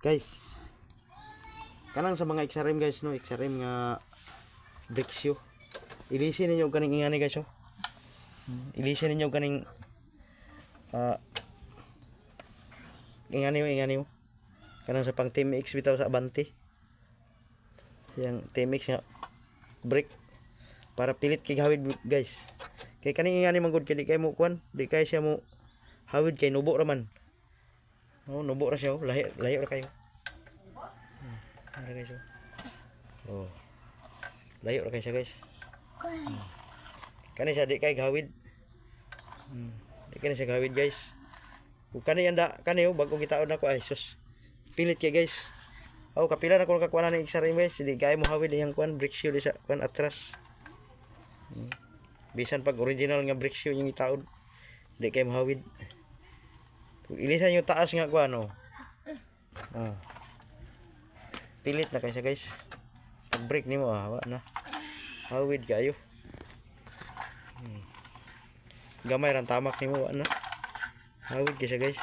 Guys, kanang sa mga XRM guys no, XRM nga brake shoe. Ilisin ninyo kaning ingani guys oh. Ilisin ninyo kaning ingani mo. Kanang sa pang TMX bitaw sa Abante. Yang TMX nga brake para pilit kay hawid guys. Kay kaning ingani man gud kay di kay mo kuan, di kay siya mo hawid kay nubo ra man. Oh, nubo ra siya oh, lahi ra kayo. Guys oh. Layo ra kay siya guys. Kani siya di kay gawid. Di kani siya gawid guys. Ug kani anda kani oh bago gitaod nako ay sus. Pilit kay guys. Aw kapila na ko nakakuha na ni XRM guys, di kay mo hawid yang kuan brake shoe di sa kuan atras. Bisan pag original nga brake shoe yung itaod, di kay mo hawid. Ilisan yung taas nga kuan oh. Pilit na kay siya guys. Pag brake nimo hawa na. Hawid kayo. Gamay ran tamak nimo ano. Hawid kay siya guys.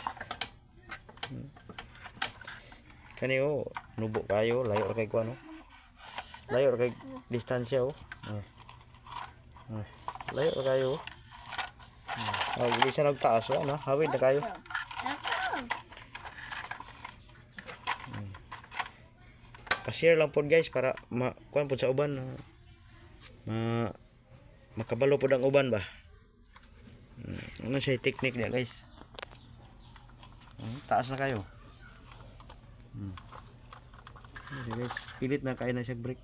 Kani oh, nubo kayo, layo ra kay kuan oh. Layo ra kay distansya oh. Layo ra kayo. Ilisan og taas wa na, hawid na kayo. Pa-share lang po guys para kuan po sa uban makabalo po ang uban ba. Ano siya technique niya guys. Taas na kayo. Guys, pilit na kain na siya brake.